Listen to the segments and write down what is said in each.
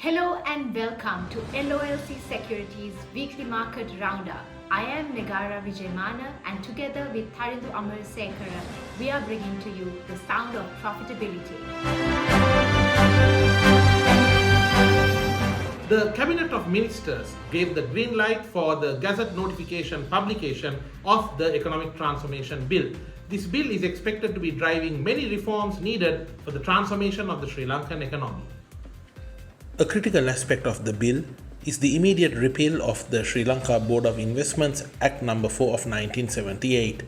Hello and welcome to LOLC Securities Weekly Market Roundup. I am Negara Vijayamana and together with Tharindu Amarasekara, we are bringing to you the sound of profitability. The Cabinet of Ministers gave the green light for the Gazette notification publication of the Economic Transformation Bill. This bill is expected to be driving many reforms needed for the transformation of the Sri Lankan economy. A critical aspect of the bill is the immediate repeal of the Sri Lanka Board of Investments Act No. 4 of 1978.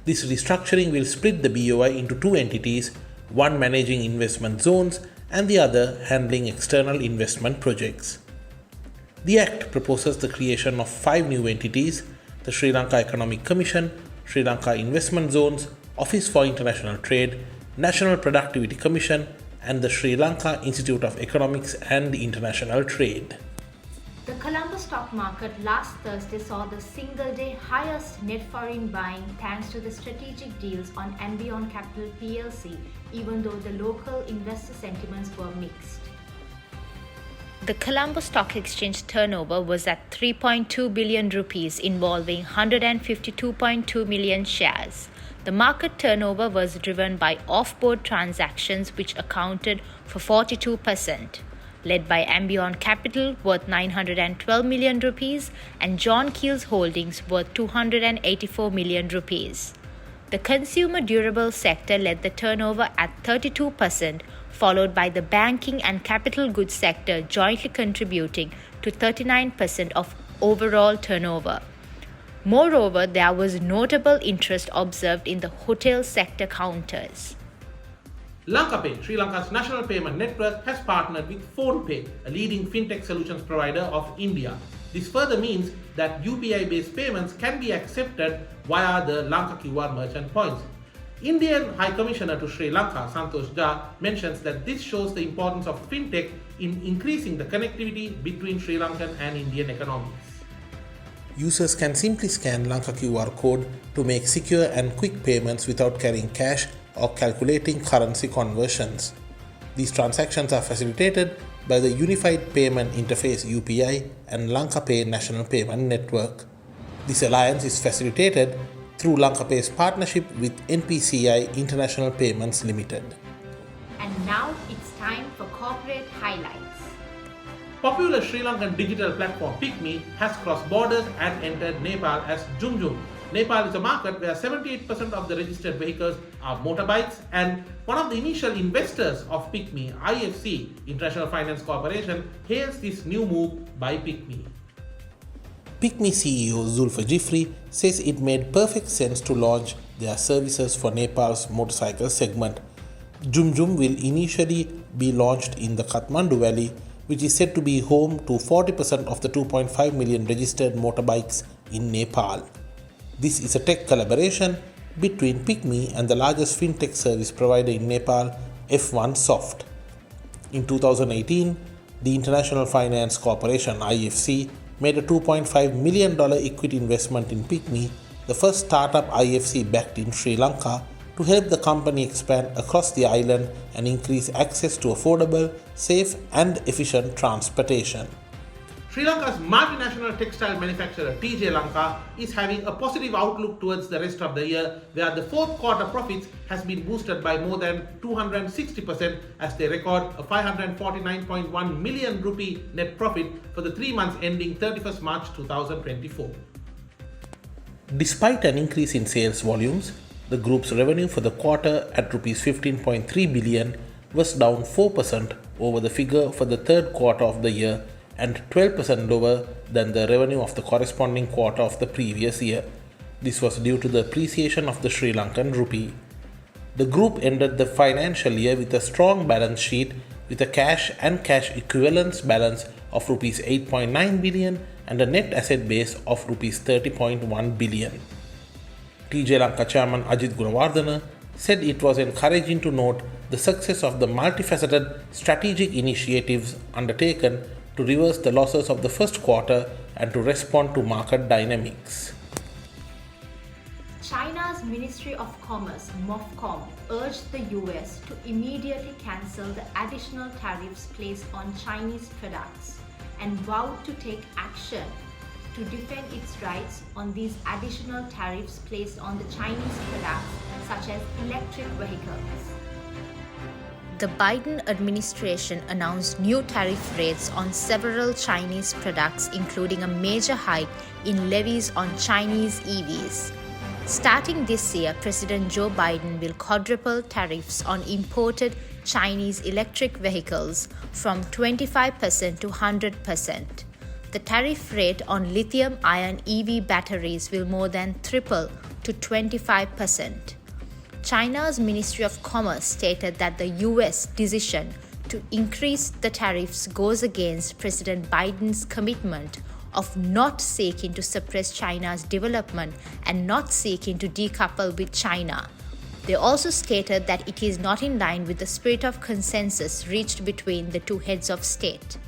This restructuring will split the BOI into two entities, one managing investment zones and the other handling external investment projects. The Act proposes the creation of 5 new entities: the Sri Lanka Economic Commission, Sri Lanka Investment Zones, Office for International Trade, National Productivity Commission, and the Sri Lanka Institute of Economics and International Trade. The Colombo stock market last Thursday saw the single-day highest net foreign buying thanks to the strategic deals on Ambion Capital PLC, even though the local investor sentiments were mixed. The Colombo Stock Exchange turnover was at 3.2 billion rupees, involving 152.2 million shares. The market turnover was driven by off-board transactions, which accounted for 42%, led by Ambion Capital worth 912 million rupees and John Keel's Holdings worth 284 million rupees. The consumer durable sector led the turnover at 32%, followed by the banking and capital goods sector jointly contributing to 39% of overall turnover. Moreover, there was notable interest observed in the hotel sector counters. LankaPay, Sri Lanka's national payment network, has partnered with PhonePe, a leading fintech solutions provider of India. This further means that UPI-based payments can be accepted via the Lanka QR merchant points. Indian High Commissioner to Sri Lanka, Santosh Jha, mentions that this shows the importance of fintech in increasing the connectivity between Sri Lankan and Indian economies. Users can simply scan Lanka QR code to make secure and quick payments without carrying cash or calculating currency conversions. These transactions are facilitated by the Unified Payment Interface UPI and LankaPay National Payment Network. This alliance is facilitated through LankaPay's partnership with NPCI International Payments Limited. And now it's time for corporate highlights. Popular Sri Lankan digital platform PickMe has crossed borders and entered Nepal as Jum. Nepal is a market where 78% of the registered vehicles are motorbikes, and one of the initial investors of PickMe, IFC, International Finance Corporation, hails this new move by PickMe. PickMe CEO Zulfa Jifri says it made perfect sense to launch their services for Nepal's motorcycle segment. Jum will initially be launched in the Kathmandu Valley, which is said to be home to 40% of the 2.5 million registered motorbikes in Nepal. This is a tech collaboration between PickMe and the largest fintech service provider in Nepal, F1 Soft. In 2018, the International Finance Corporation IFC made a $2.5 million equity investment in PickMe, the first startup IFC backed in Sri Lanka, to help the company expand across the island and increase access to affordable, safe and efficient transportation. Sri Lanka's multinational textile manufacturer TJ Lanka is having a positive outlook towards the rest of the year, where the fourth quarter profits has been boosted by more than 260% as they record a 549.1 million rupee net profit for the 3 months ending 31st March 2024. Despite an increase in sales volumes, the group's revenue for the quarter at Rs 15.3 billion was down 4% over the figure for the third quarter of the year and 12% lower than the revenue of the corresponding quarter of the previous year. This was due to the appreciation of the Sri Lankan rupee. The group ended the financial year with a strong balance sheet with a cash and cash equivalents balance of Rs 8.9 billion and a net asset base of Rs 30.1 billion. TJ Lanka chairman Ajit Gunawardena said it was encouraging to note the success of the multifaceted strategic initiatives undertaken to reverse the losses of the first quarter and to respond to market dynamics. China's Ministry of Commerce, MOFCOM, urged the US to immediately cancel the additional tariffs placed on Chinese products and vowed to take action to defend its rights on these additional tariffs placed on the Chinese products such as electric vehicles. The Biden administration announced new tariff rates on several Chinese products, including a major hike in levies on Chinese EVs. Starting this year, President Joe Biden will quadruple tariffs on imported Chinese electric vehicles from 25% to 100%. The tariff rate on lithium-ion EV batteries will more than triple to 25%. China's Ministry of Commerce stated that the US decision to increase the tariffs goes against President Biden's commitment of not seeking to suppress China's development and not seeking to decouple with China. They also stated that it is not in line with the spirit of consensus reached between the two heads of state.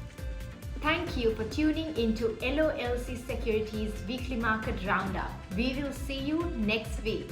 Thank you for tuning into LOLC Securities Weekly Market Roundup. We will see you next week.